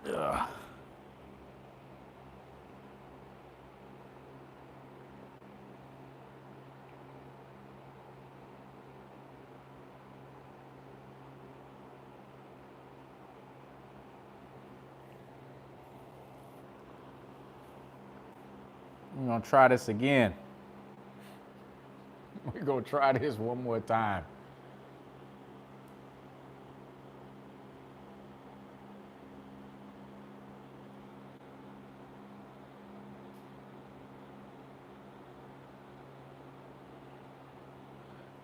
Ugh. We're gonna try this again. We're gonna try this one more time.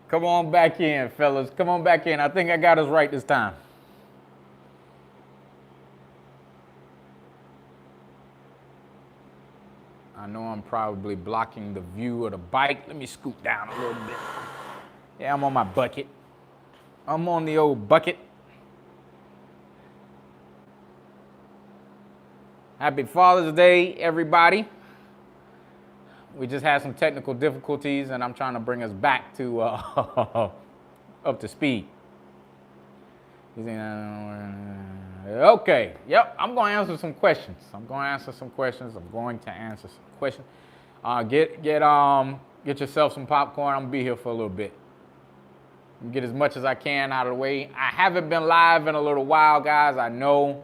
Come on back in, fellas. Come on back in. I think I got us right this time. I know I'm probably blocking the view of the bike. Let me scoot down a little bit. Yeah, I'm on my bucket. I'm on the old bucket. Happy Father's Day, everybody. We just had some technical difficulties, and I'm trying to bring us back to up to speed. Okay, yep, I'm going to answer some questions. I'm going to answer some questions. Get yourself some popcorn. I'm going to be here for a little bit. Get as much as I can out of the way. I haven't been live in a little while, guys. I know.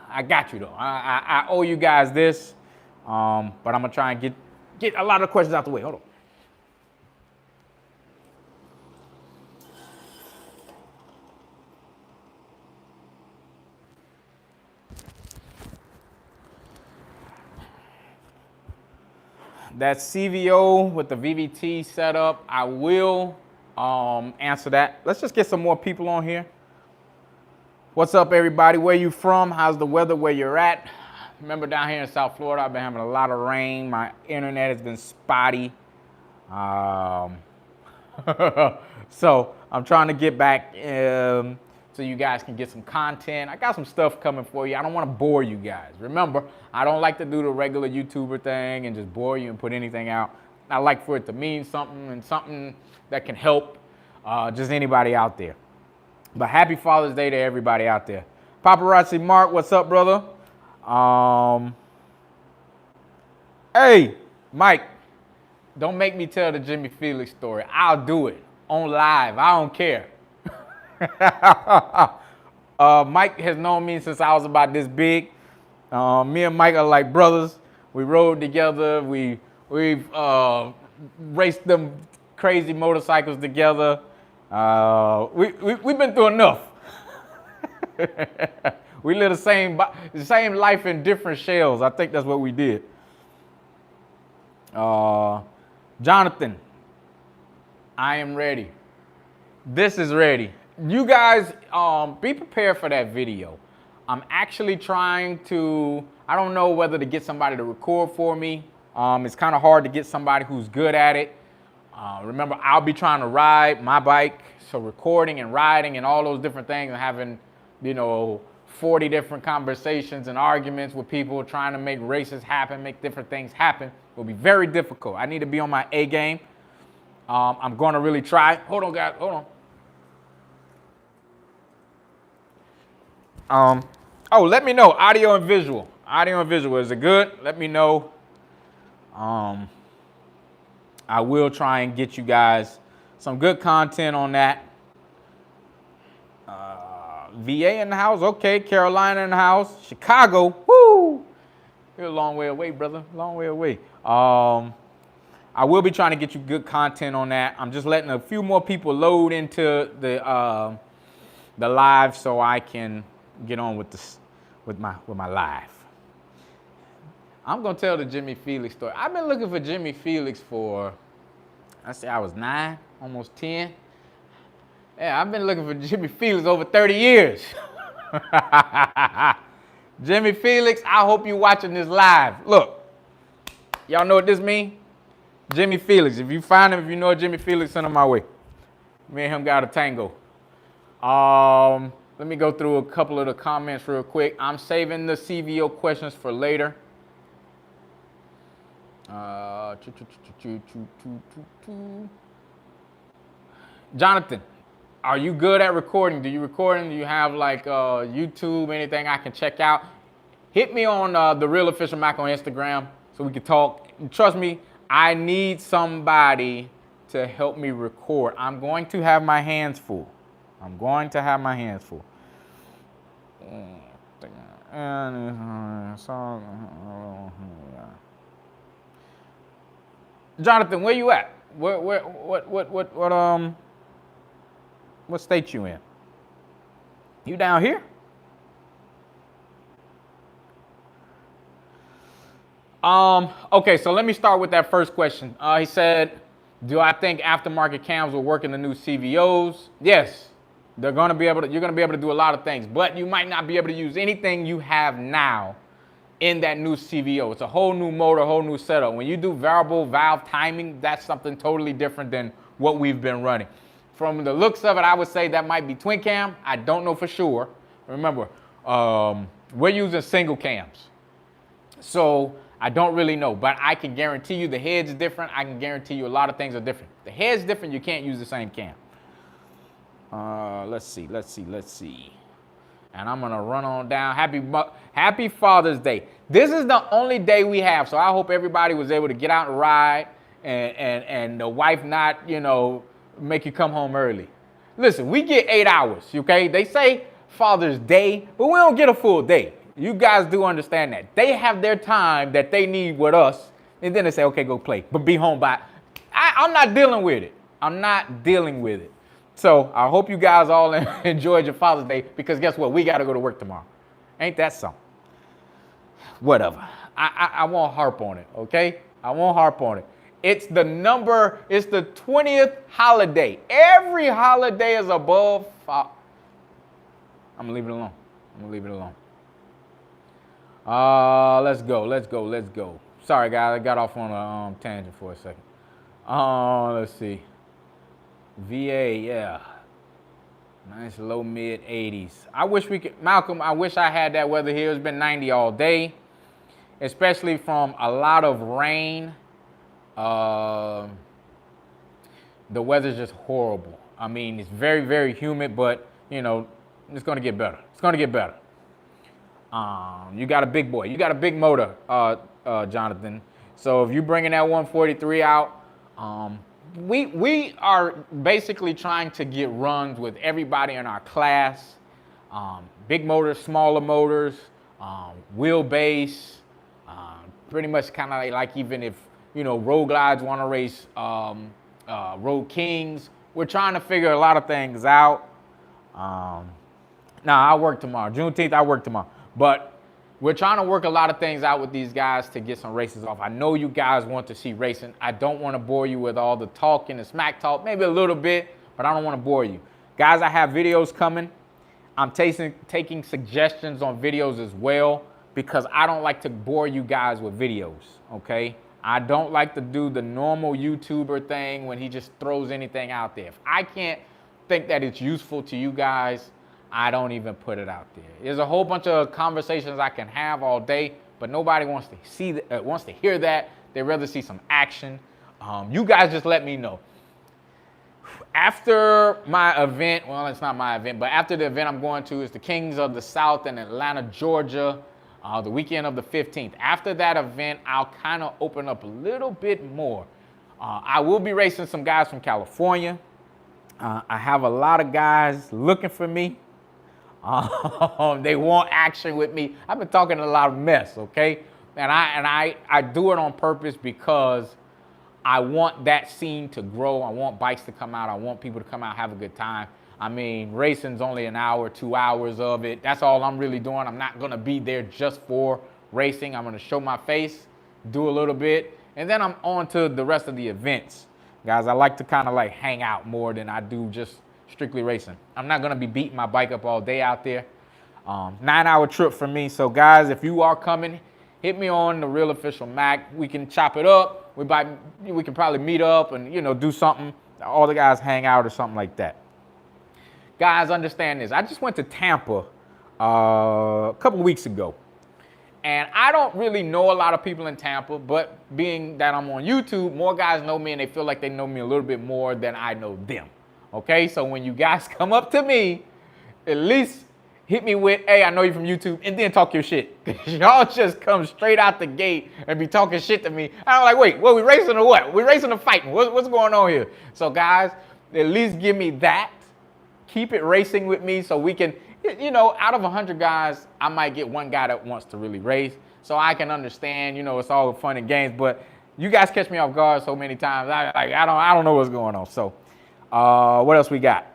I got you, though. I owe you guys this, but I'm going to try and get a lot of questions out the way. Hold on. That CVO with the VVT setup, I will answer that. Let's just get some more people on here. What's up, everybody? Where you from? How's the weather where you're at? Remember, down here in South Florida, I've been having a lot of rain. My internet has been spotty. So I'm trying to get back so you guys can get some content. I got some stuff coming for you. I don't want to bore you guys. Remember, I don't like to do the regular YouTuber thing and just bore you and put anything out. I like for it to mean something and something that can help just anybody out there. But happy Father's Day to everybody out there. Paparazzi Mark, what's up, brother? Hey, Mike, don't make me tell the Jimmy Felix story. I'll do it on live. I don't care. Mike has known me since I was about this big. Me and Mike are like brothers. We rode together. We've raced them crazy motorcycles together. We've been through enough. We live the same life in different shells. I think that's what we did. Jonathan, I am ready. This is ready. You guys, be prepared for that video. I'm actually trying to, I don't know whether to get somebody to record for me. It's kind of hard to get somebody who's good at it. Remember, I'll be trying to ride my bike, so recording and riding and all those different things and having, 40 different conversations and arguments with people trying to make races happen, make different things happen will be very difficult. I need to be on my A game. I'm going to really try. Hold on, guys. Hold on. Let me know. Audio and visual. Audio and visual. Is it good? Let me know. I will try and get you guys some good content on that. VA in the house. Okay. Carolina in the house. Chicago. Woo! You're a long way away, brother. Long way away. I will be trying to get you good content on that. I'm just letting a few more people load into the live so I can get on with this with my live. I'm gonna tell the Jimmy Felix story. I've been looking for Jimmy Felix for, I say I was 9, almost 10. Yeah, I've been looking for Jimmy Felix over 30 years. Jimmy Felix, I hope you're watching this live. Look, y'all know what this means? Jimmy Felix. If you find him, if you know Jimmy Felix, send him my way. Me and him got a tango. Let me go through a couple of the comments real quick. I'm saving the CVO questions for later. Jonathan, Are you good at recording? Do you recording? Do you have like YouTube, anything I can check out? Hit me on the Real Official Mac on Instagram so we can talk. Trust me, I need somebody to help me record. I'm going to have my hands full. I'm going to have my hands full. Jonathan, where you at? What state you in? You down here? Okay, so let me start with that first question. He said, do I think aftermarket cams will work in the new CVOs? Yes, they're gonna be able to, you're gonna be able to do a lot of things, but you might not be able to use anything you have now in that new CVO. It's a whole new motor, whole new setup. When you do variable valve timing, that's something totally different than what we've been running. From the looks of it, I would say that might be twin cam. I don't know for sure. Remember, we're using single cams. So I don't really know, but I can guarantee you the head's different. I can guarantee you a lot of things are different. The head's different, you can't use the same cam. Let's see. And I'm gonna run on down. Happy Father's Day. This is the only day we have, so I hope everybody was able to get out and ride and the wife not, make you come home early. Listen, we get 8 hours, okay? They say Father's Day, but we don't get a full day. You guys do understand that. They have their time that they need with us, and then they say, okay, go play, but be home by. I'm not dealing with it. I'm not dealing with it. So I hope you guys all enjoyed your Father's Day, because guess what? We got to go to work tomorrow. Ain't that something? Whatever. I won't harp on it, okay? I won't harp on it. It's the 20th holiday. Every holiday is above. I'm going to leave it alone. Let's go. Sorry, guys. I got off on a tangent for a second. Let's see. VA, yeah. Nice low mid 80s. I wish we could, Malcolm, I wish I had that weather here. It's been 90 all day, especially from a lot of rain. The weather's just horrible. I mean, it's very, very humid, but, it's going to get better. You got a big boy. You got a big motor, Jonathan. So if you're bringing that 143 out, we are basically trying to get runs with everybody in our class. Big motors, smaller motors, wheelbase, pretty much kind of like even if, road glides want to race road kings. We're trying to figure a lot of things out. Now, I work tomorrow. Juneteenth, I work tomorrow. But we're trying to work a lot of things out with these guys to get some races off. I know you guys want to see racing. I don't want to bore you with all the talking and smack talk, maybe a little bit, but I don't want to bore you. Guys, I have videos coming. I'm taking suggestions on videos as well, because I don't like to bore you guys with videos, okay? I don't like to do the normal YouTuber thing when he just throws anything out there. If I can't think that it's useful to you guys, I don't even put it out there. There's a whole bunch of conversations I can have all day, but nobody wants to hear that. They'd rather see some action. You guys just let me know. After my event, well, it's not my event, but after the event I'm going to is the Kings of the South in Atlanta, Georgia, the weekend of the 15th. After that event, I'll kind of open up a little bit more. I will be racing some guys from California. I have a lot of guys looking for me. They want action with me. I've been talking a lot of mess, okay? And I do it on purpose because I want that scene to grow. I want bikes to come out. I want people to come out and have a good time. I mean, racing's only an hour, 2 hours of it. That's all I'm really doing. I'm not going to be there just for racing. I'm going to show my face, do a little bit, and then I'm on to the rest of the events. Guys, I like to kind of like hang out more than I do just strictly racing. I'm not going to be beating my bike up all day out there. 9-hour trip for me. So, guys, if you are coming, hit me on the Real Official Mac. We can chop it up. We can probably meet up and, do something. All the guys hang out or something like that. Guys, understand this. I just went to Tampa a couple weeks ago. And I don't really know a lot of people in Tampa, but being that I'm on YouTube, more guys know me and they feel like they know me a little bit more than I know them. Okay, so when you guys come up to me, at least hit me with, hey, I know you from YouTube, and then talk your shit. Y'all just come straight out the gate and be talking shit to me. I'm like, wait, what, we racing or what? We racing or fighting? What's going on here? So guys, at least give me that. Keep it racing with me so we can, you know, out of 100 guys, I might get one guy that wants to really race. So I can understand, you know, it's all fun and games, but you guys catch me off guard so many times. I don't know what's going on. So what else we got?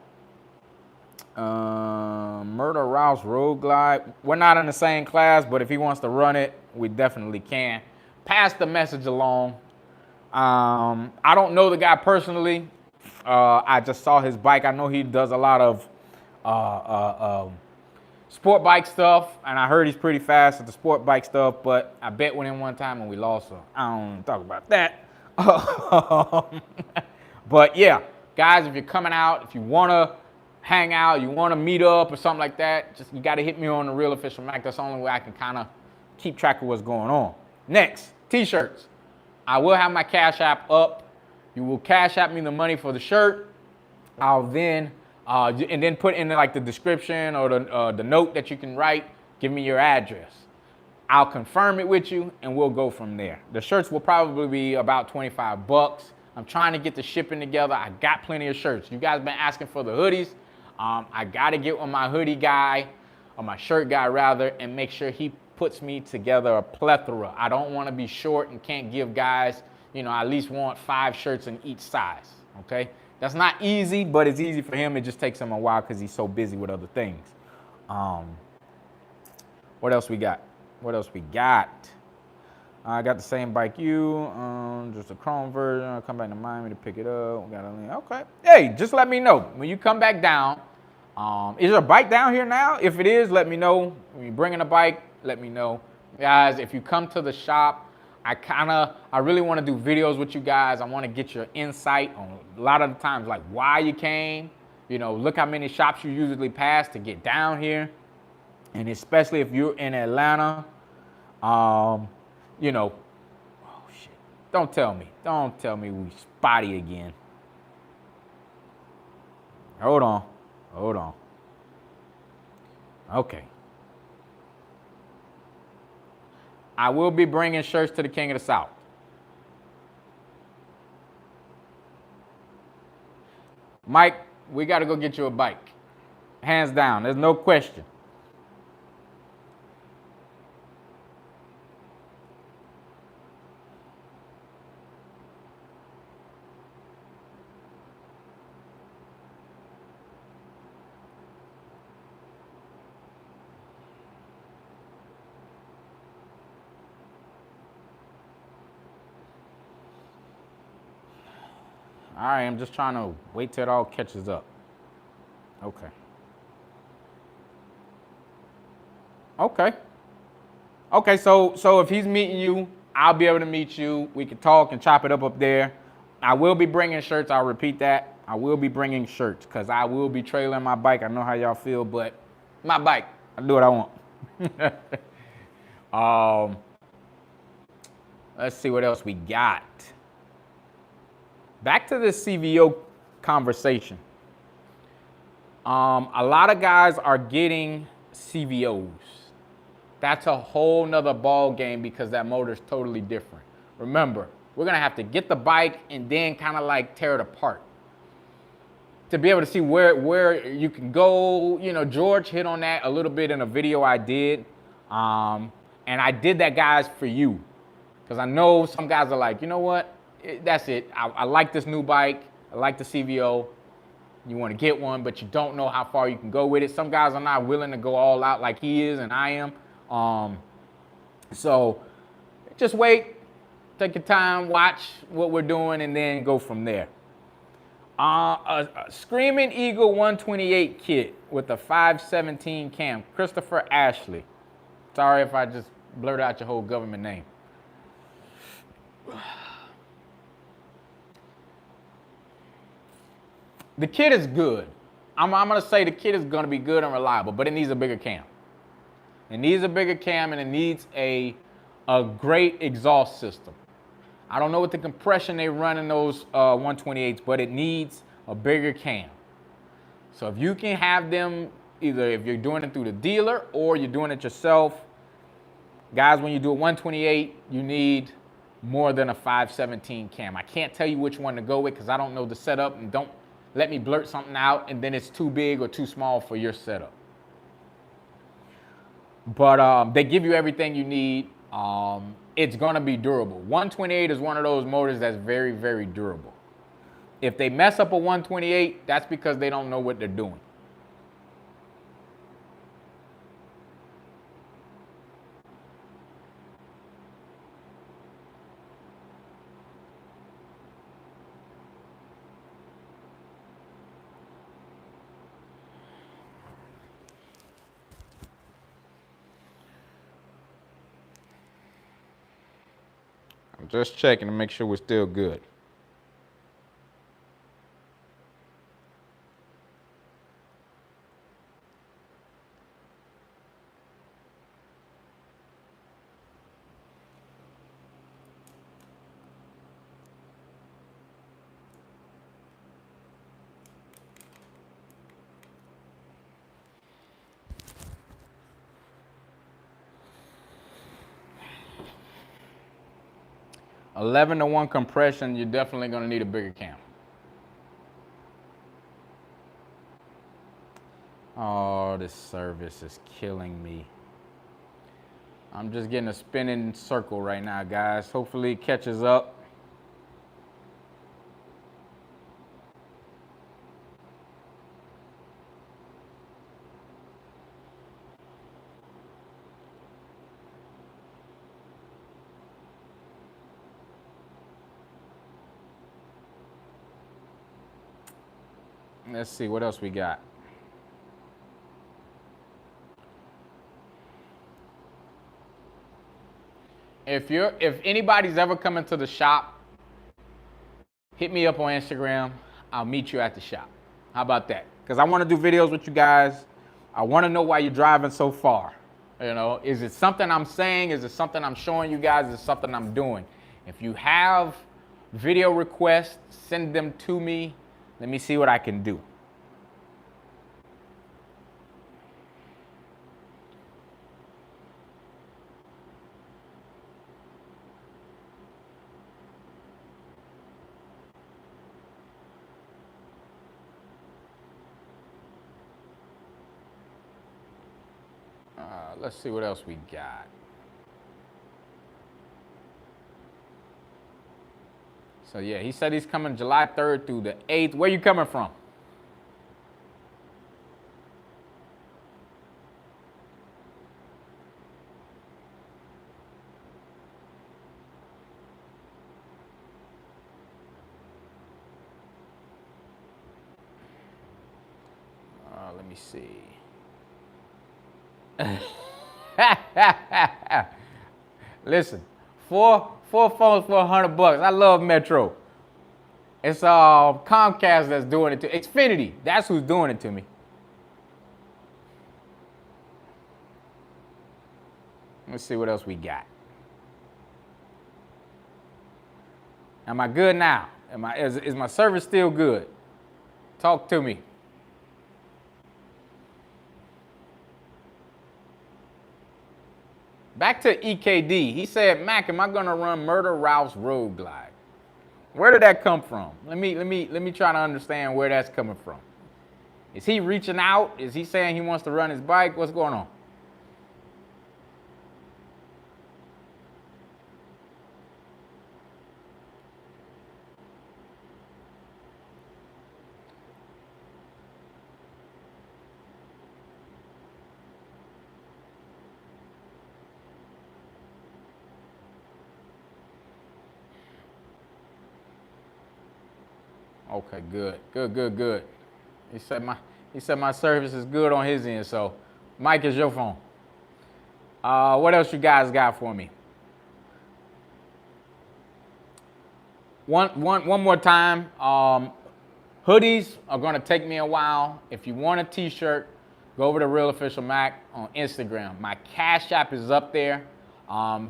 Murder Rouse roadglide. We're not in the same class, but if he wants to run it, we definitely can. Pass the message along. I don't know the guy personally. I just saw his bike. I know he does a lot of sport bike stuff, and I heard he's pretty fast at the sport bike stuff, but I bet with him one time and we lost, so I don't talk about that. But yeah, guys, if you're coming out, if you want to hang out, you want to meet up or something like that, just you got to hit me on the Real Official Mac. That's the only way I can kind of keep track of what's going on. Next, t-shirts. I will have my Cash App up. You will Cash App me the money for the shirt. I'll then and then put in like the description or the note that you can write. Give me your address. I'll confirm it with you and we'll go from there. The shirts will probably be about 25 bucks. I'm trying to get the shipping together. I got plenty of shirts. You guys been asking for the hoodies. I got to get with my hoodie guy, or my shirt guy rather, and make sure he puts me together a plethora. I don't want to be short and can't give guys, you know, I at least want 5 shirts in each size, okay? That's not easy, but it's easy for him. It just takes him a while because he's so busy with other things. What else we got? What else we got? I got the same bike you, just a chrome version. I'll come back to Miami to pick it up. We got okay. Hey, just let me know when you come back down. Is there a bike down here now? If it is, let me know. When you're bringing a bike, let me know. Guys, if you come to the shop, I really want to do videos with you guys. I want to get your insight on a lot of the times, like why you came. You know, look how many shops you usually pass to get down here. And especially if you're in Atlanta, you know, oh shit, don't tell me we spotty again. Hold on. Okay. I will be bringing shirts to the King of the South. Mike, we got to go get you a bike. Hands down, there's no question. All right, I'm just trying to wait till it all catches up. Okay. Okay, so if he's meeting you, I'll be able to meet you. We can talk and chop it up there. I will be bringing shirts. I'll repeat that. I will be bringing shirts because I will be trailing my bike. I know how y'all feel, but my bike, I do what I want. Let's see what else we got. Back to this CVO conversation. A lot of guys are getting CVOs. That's a whole nother ball game because that motor is totally different. Remember, we're gonna have to get the bike and then kind of like tear it apart to be able to see where you can go. You know, George hit on that a little bit in a video I did. And I did that, guys, for you. Because I know some guys are like, you know what? That's it. I like this new bike. I like the CVO. You want to get one, but you don't know how far you can go with it. Some guys are not willing to go all out like he is and I am. So just wait, take your time, watch what we're doing, and then go from there. A Screaming Eagle 128 kit with a 517 cam, Christopher Ashley. Sorry if I just blurted out your whole government name. The kit is good. I'm going to say the kit is going to be good and reliable, but it needs a bigger cam. It needs a bigger cam, and it needs a great exhaust system. I don't know what the compression they run in those 128s, but it needs a bigger cam. So if you can have them, either if you're doing it through the dealer or you're doing it yourself, guys, when you do a 128, you need more than a 517 cam. I can't tell you which one to go with because I don't know the setup, and don't let me blurt something out and then it's too big or too small for your setup. But they give you everything you need. It's gonna be durable. 128 is one of those motors that's very, very durable. If they mess up a 128, that's because they don't know what they're doing. I'm just checking to make sure we're still good. Eleven to 1 compression, you're definitely gonna need a bigger cam. Oh, this service is killing me. I'm just getting a spinning circle right now, guys. Hopefully it catches up. Let's see what else we got. If anybody's ever coming to the shop, hit me up on Instagram. I'll meet you at the shop. How about that? Because I want to do videos with you guys. I want to know why you're driving so far. You know, is it something I'm saying? Is it something I'm showing you guys? Is it something I'm doing? If you have video requests, send them to me. Let me see what I can do. Let's see what else we got. So yeah, he said he's coming July 3rd through the 8th. Where you coming from? Let me see. Listen, four phones for $100. I love Metro. It's Comcast that's doing it to Xfinity. That's who's doing it to me. Let's see what else we got. Am I good now? Is my service still good? Talk to me. Back to EKD. He said, Mac, am I gonna run Murder Ralph's Road Glide? Where did that come from? Let me try to understand where that's coming from. Is he reaching out? Is he saying he wants to run his bike? What's going on? Okay, good. He said my service is good on his end, so Mike, is your phone. What else you guys got for me? One more time. Hoodies are gonna take me a while. If you want a t-shirt, go over to Real Official Mac on Instagram. My Cash App is up there.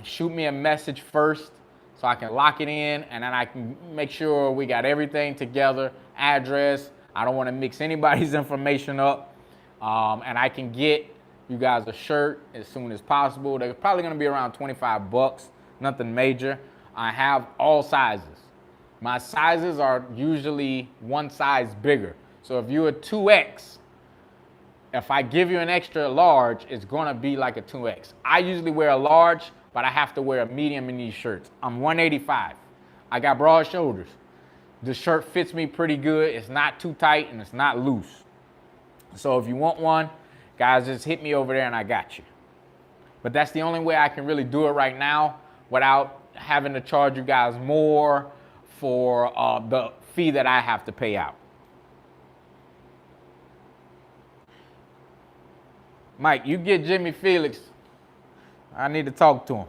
Shoot me a message first so I can lock it in, and then I can make sure we got everything together, address, I don't want to mix anybody's information up. And I can get you guys a shirt as soon as possible. They're probably going to be around 25 bucks, nothing major. I have all sizes. My sizes are usually one size bigger. So if you're a 2X, if I give you an extra large, it's gonna be like a 2X. I usually wear a large, but I have to wear a medium in these shirts. I'm 185. I got broad shoulders. The shirt fits me pretty good. It's not too tight and it's not loose. So if you want one, guys, just hit me over there and I got you. But that's the only way I can really do it right now without having to charge you guys more for the fee that I have to pay out. Mike, you get Jimmy Felix. I need to talk to him.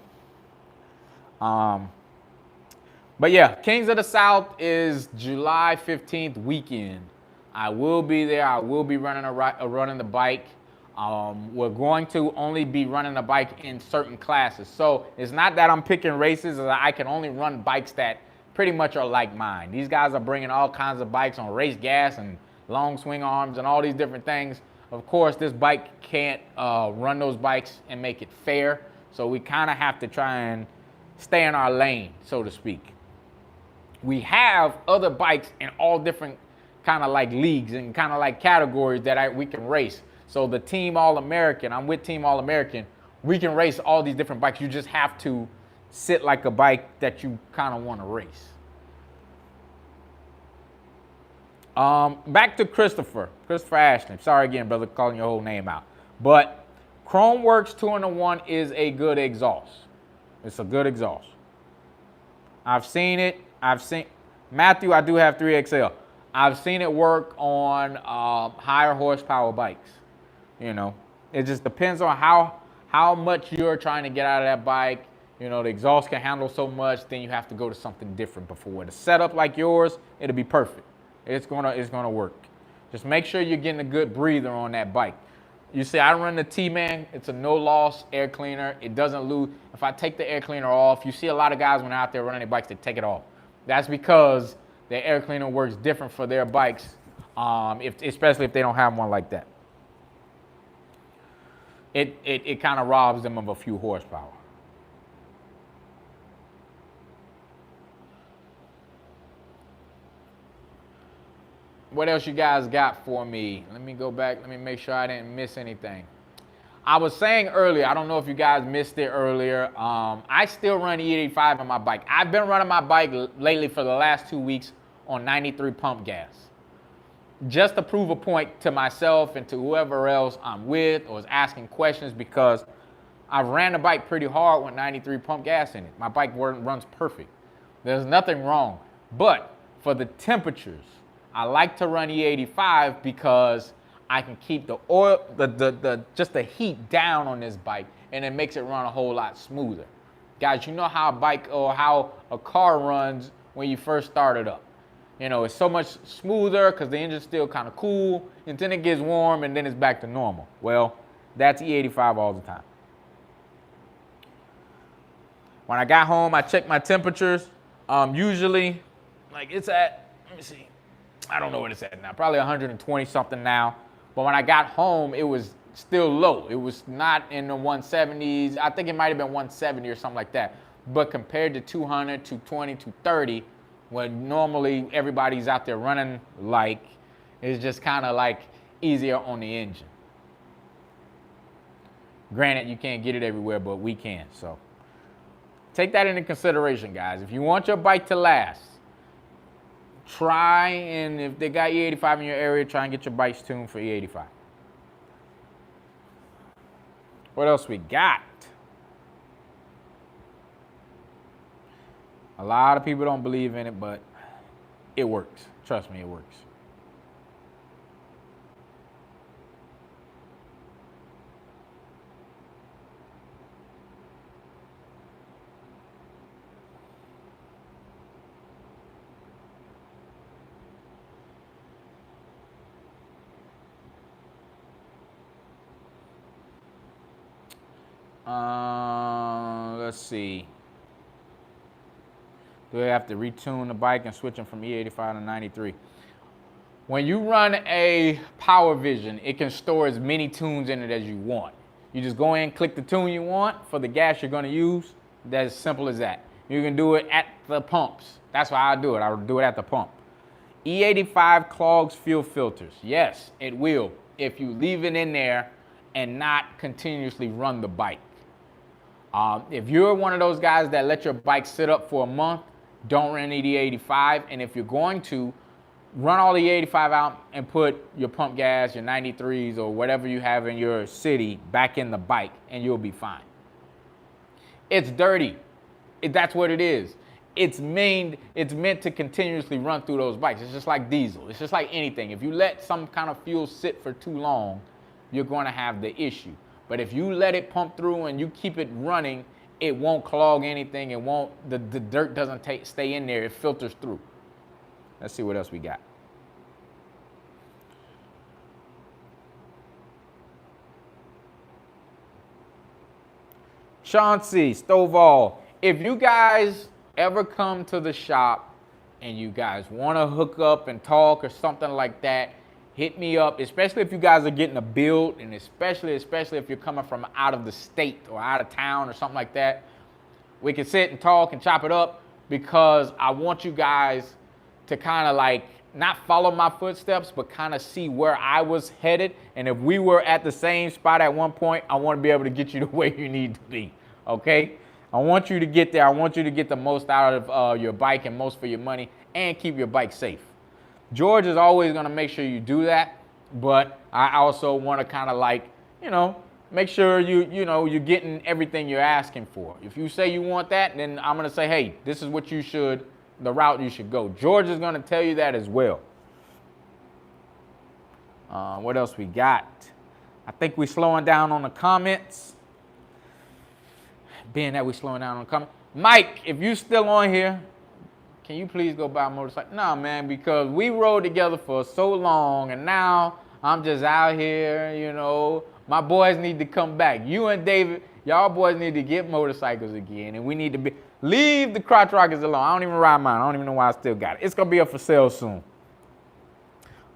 But yeah, Kings of the South is July 15th weekend. I will be there. I will be running the bike. We're going to only be running the bike in certain classes. So it's not that I'm picking races. I can only run bikes that pretty much are like mine. These guys are bringing all kinds of bikes on race gas and long swing arms and all these different things. Of course, this bike can't run those bikes and make it fair. So we kind of have to try and stay in our lane, so to speak. We have other bikes in all different kind of like leagues and kind of like categories that we can race. So the Team All-American, I'm with Team All-American, we can race all these different bikes. You just have to sit like a bike that you kind of want to race. Back to Christopher Ashton. Sorry again, brother, calling your whole name out. But Chromeworks 2-in-1 is a good exhaust. It's a good exhaust. I've seen it. Matthew, I do have 3XL. I've seen it work on higher horsepower bikes. You know, it just depends on how much you're trying to get out of that bike. You know, the exhaust can handle so much, then you have to go to something different before. The setup like yours, it'll be perfect. It's gonna work. Just make sure you're getting a good breather on that bike. You see, I run the T-Man. It's a no-loss air cleaner. It doesn't lose. If I take the air cleaner off, you see a lot of guys when they're out there running their bikes, they take it off. That's because the air cleaner works different for their bikes, especially if they don't have one like that. It kind of robs them of a few horsepower. What else you guys got for me? Let me go back. Let me make sure I didn't miss anything. I was saying earlier, I don't know if you guys missed it earlier. I still run E85 on my bike. I've been running my bike lately for the last 2 weeks on 93 pump gas. Just to prove a point to myself and to whoever else I'm with or is asking questions, because I've ran the bike pretty hard with 93 pump gas in it. My bike runs perfect. There's nothing wrong. But for the temperatures, I like to run E85 because I can keep the oil, just the heat down on this bike, and it makes it run a whole lot smoother. Guys, you know how a bike or how a car runs when you first start it up. You know, it's so much smoother because the engine's still kind of cool, and then it gets warm, and then it's back to normal. Well, that's E85 all the time. When I got home, I checked my temperatures. Usually, like it's at, let me see, I don't know what it's at now, probably 120 something now. But when I got home, it was still low. It was not in the 170s. I think it might have been 170 or something like that. But compared to 200, 220, 230, when normally everybody's out there running like, it's just kind of like easier on the engine. Granted, you can't get it everywhere, but we can. So take that into consideration, guys. If you want your bike to last, try, and if they got E85 in your area, try and get your bikes tuned for E85. What else we got? A lot of people don't believe in it, but it works. Trust me, it works. Let's see. Do I have to retune the bike and switch them from E85 to 93? When you run a Power Vision, it can store as many tunes in it as you want. You just go in, click the tune you want for the gas you're gonna use. That's as simple as that. You can do it at the pumps. That's why I do it. I do it at the pump. E85 clogs fuel filters. Yes, it will if you leave it in there and not continuously run the bike. If you're one of those guys that let your bike sit up for a month, don't run E85. And if you're going to, run all the E85 out and put your pump gas, your 93s, or whatever you have in your city back in the bike, and you'll be fine. It's dirty. That's what it is. It's meant to continuously run through those bikes. It's just like diesel. It's just like anything. If you let some kind of fuel sit for too long, you're going to have the issue. But if you let it pump through and you keep it running, it won't clog anything. It won't. The dirt doesn't stay in there. It filters through. Let's see what else we got. Sean C. Stovall. If you guys ever come to the shop and you guys want to hook up and talk or something like that, hit me up, especially if you guys are getting a build, and especially if you're coming from out of the state or out of town or something like that. We can sit and talk and chop it up, because I want you guys to kind of like not follow my footsteps, but kind of see where I was headed. And if we were at the same spot at one point, I want to be able to get you to where you need to be, okay? I want you to get there. I want you to get the most out of your bike and most for your money, and keep your bike safe. George is always going to make sure you do that, but I also want to kind of like, make sure you're getting everything you're asking for. If you say you want that, then I'm going to say, hey, this is what the route you should go. George is going to tell you that as well. What else we got? I think we're slowing down on the comments. Being that we're slowing down on the comments. Mike, if you still on here, can you please go buy a motorcycle? No, man, because we rode together for so long, and now I'm just out here, My boys need to come back. You and David, y'all boys need to get motorcycles again, and we need to leave the crotch rockets alone. I don't even ride mine. I don't even know why I still got it. It's going to be up for sale soon.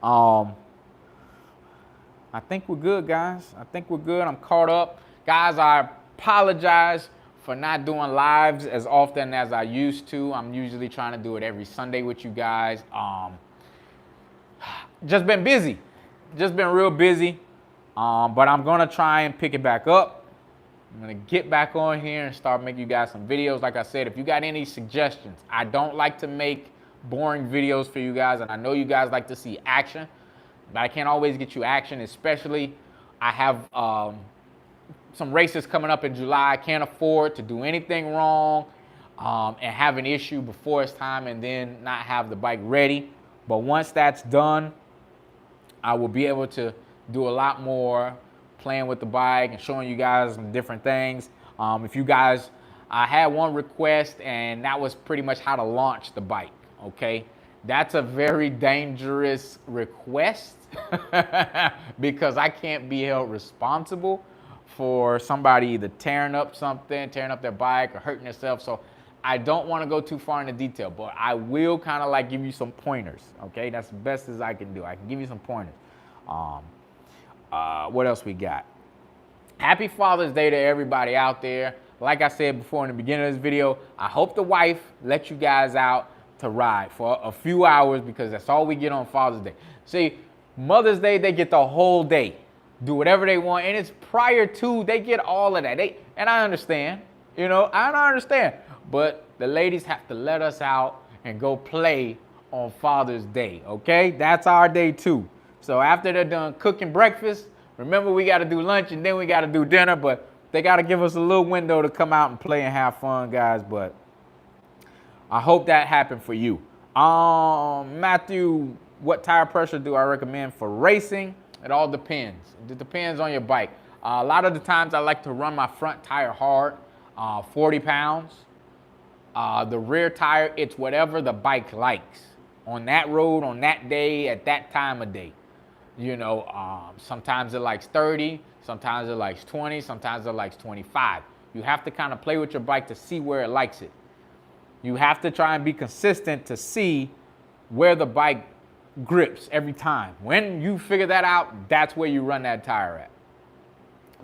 I think we're good, guys. I think we're good. I'm caught up. Guys, I apologize for not doing lives as often as I used to. I'm usually trying to do it every Sunday with you guys. Just been busy. Just been real busy. But I'm going to try and pick it back up. I'm going to get back on here and start making you guys some videos. Like I said, if you got any suggestions, I don't like to make boring videos for you guys. And I know you guys like to see action, but I can't always get you action, especially I have some races coming up in July. I can't afford to do anything wrong and have an issue before it's time and then not have the bike ready. But once that's done, I will be able to do a lot more playing with the bike and showing you guys some different things. If you guys, I had one request, and that was pretty much how to launch the bike, okay? That's a very dangerous request because I can't be held responsible for somebody either tearing up their bike or hurting themselves. So I don't want to go too far into detail, but I will kind of like give you some pointers, okay? That's the best as I can do. I can give you some pointers. What else we got? Happy Father's Day to everybody out there. Like I said before in the beginning of this video, I hope the wife lets you guys out to ride for a few hours, because that's all we get on Father's Day. See, Mother's Day, they get the whole day. Do whatever they want, and it's prior to, they get all of that. And I understand, I understand. But the ladies have to let us out and go play on Father's Day, okay? That's our day too. So after they're done cooking breakfast, remember we got to do lunch and then we got to do dinner, but they got to give us a little window to come out and play and have fun, guys. But I hope that happened for you. Matthew, what tire pressure do I recommend for racing? It all depends. It depends on your bike. A lot of the times I like to run my front tire hard, 40 pounds. The rear tire, it's whatever the bike likes. On that road, on that day, at that time of day. Sometimes it likes 30, sometimes it likes 20, sometimes it likes 25. You have to kind of play with your bike to see where it likes it. You have to try and be consistent to see where the bike grips every time. When you figure that out, that's where you run that tire at.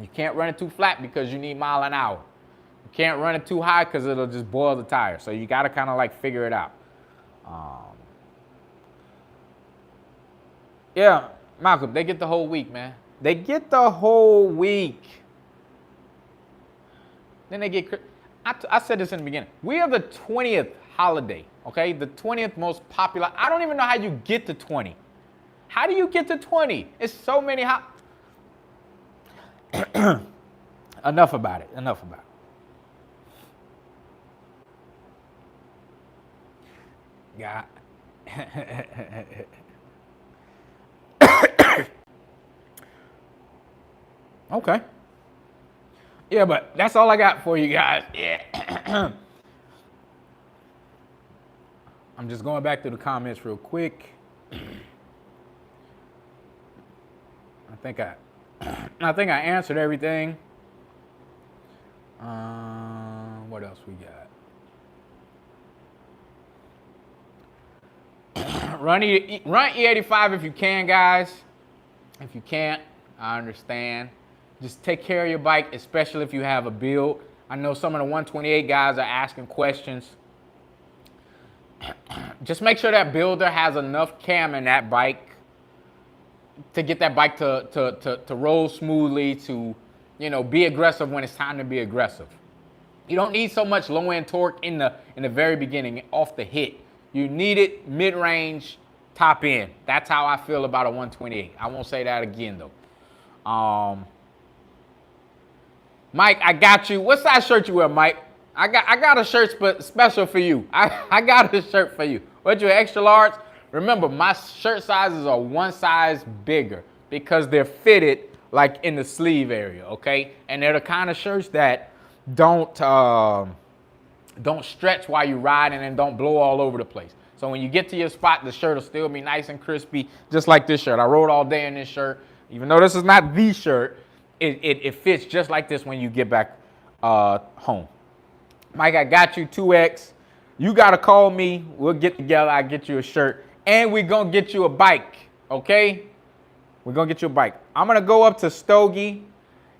You can't run it too flat because you need mile an hour. You can't run it too high because it'll just boil the tire. So you got to kind of like figure it out. Yeah, Malcolm, they get the whole week, man. They get the whole week. Then they get, I said this in the beginning. We are the 20th holiday, okay? The 20th most popular. I don't even know how you get to 20. How do you get to 20? It's so many. Enough about it. Enough about it. Yeah. Okay. Yeah, but that's all I got for you guys. Yeah. I'm just going back to the comments real quick. I think I answered everything. What else we got? Run E85 if you can, guys. If you can't, I understand. Just take care of your bike, especially if you have a build. I know some of the 128 guys are asking questions. Just make sure that builder has enough cam in that bike to get that bike to roll smoothly, to, you know, be aggressive when it's time to be aggressive. You don't need so much low end torque in the very beginning, off the hit. You need it mid-range, top end. That's how I feel about a 128. I won't say that again though. Mike, I got you. What size shirt you wear, Mike? I got a shirt special for you. I got a shirt for you. What, you extra large? Remember, my shirt sizes are one size bigger because they're fitted like in the sleeve area, okay? And they're the kind of shirts that don't stretch while you ride and don't blow all over the place. So when you get to your spot, the shirt will still be nice and crispy, just like this shirt. I rode all day in this shirt. Even though this is not the shirt, it fits just like this when you get back home. Mike, I got you 2X. You got to call me. We'll get together. I'll get you a shirt. And we're going to get you a bike, okay? We're going to get you a bike. I'm going to go up to Stogie.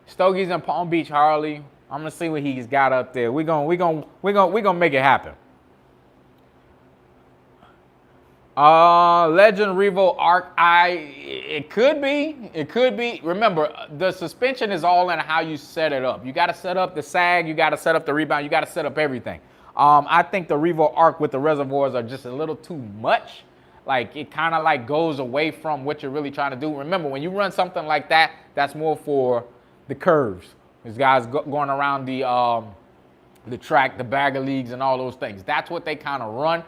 Stogie's in Palm Beach, Harley. I'm going to see what he's got up there. We're going to make it happen. Legend Revo Arc. It could be. Remember, the suspension is all in how you set it up. You got to set up the sag. You got to set up the rebound. You got to set up everything. I think the Revo Arc with the reservoirs are just a little too much. Like, it kind of like goes away from what you're really trying to do. Remember, when you run something like that, that's more for the curves. These guys going around the track, the bagger leagues and all those things. That's what they kind of run.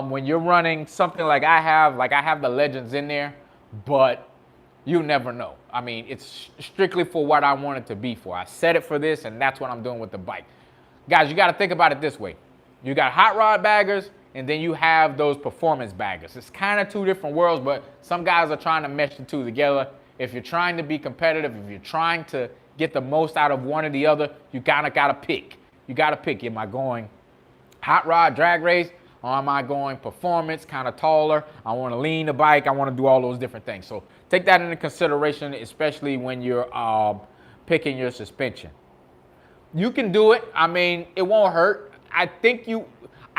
When you're running something like I have the Legends in there, but you never know. I mean, it's strictly for what I want it to be for. I set it for this, and that's what I'm doing with the bike. Guys, you got to think about it this way. You got hot rod baggers, and then you have those performance baggers. It's kind of two different worlds, but some guys are trying to mesh the two together. If you're trying to be competitive, if you're trying to get the most out of one or the other, you kind of got to pick. You got to pick. Am I going hot rod drag race, or am I going performance, kind of taller? I want to lean the bike. I want to do all those different things. So take that into consideration, especially when you're picking your suspension. You can do it. I mean, it won't hurt. I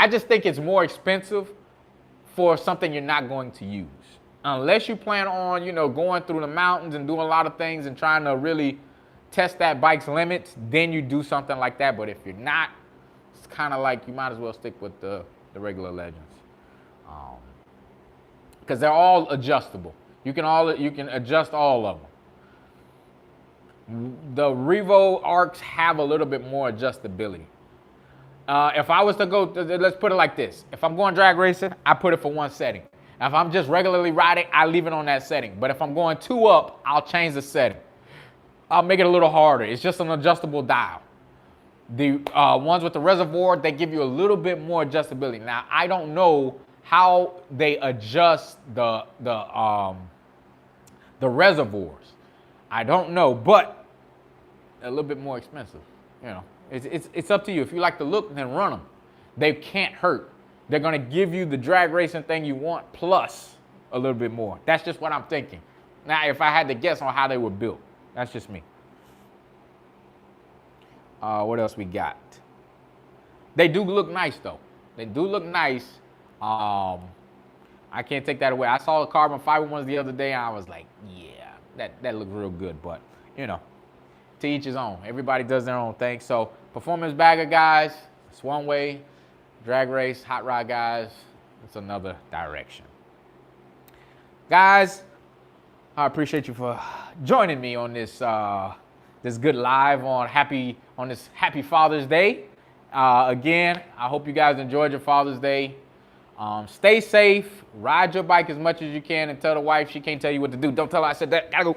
just think it's more expensive for something you're not going to use. Unless you plan on, you know, going through the mountains and doing a lot of things and trying to really test that bike's limits, then you do something like that. But if you're not, it's kind of like you might as well stick with the regular Legends. Because they're all adjustable. You can adjust all of them. The Revo Arcs have a little bit more adjustability. If I was to go, let's put it like this. If I'm going drag racing, I put it for one setting. If I'm just regularly riding, I leave it on that setting. But if I'm going 2 up, I'll change the setting. I'll make it a little harder. It's just an adjustable dial. The ones with the reservoir, they give you a little bit more adjustability. Now, I don't know how they adjust the reservoirs. I don't know, but a little bit more expensive. You know, it's up to you. If you like the look, then run them. They can't hurt. They're gonna give you the drag racing thing you want plus a little bit more. That's just what I'm thinking. Now, if I had to guess on how they were built, that's just me. What else we got? They do look nice, though. They do look nice. I can't take that away. I saw the carbon fiber ones the other day, and I was like, yeah, that looks real good. But, you know, to each his own. Everybody does their own thing. So, performance bagger guys, it's one way. Drag race, hot rod guys, it's another direction. Guys, I appreciate you for joining me on this this good live on this happy Father's Day. Again, I hope you guys enjoyed your Father's Day. Stay safe, ride your bike as much as you can, and tell the wife she can't tell you what to do. Don't tell her I said that. Gotta go.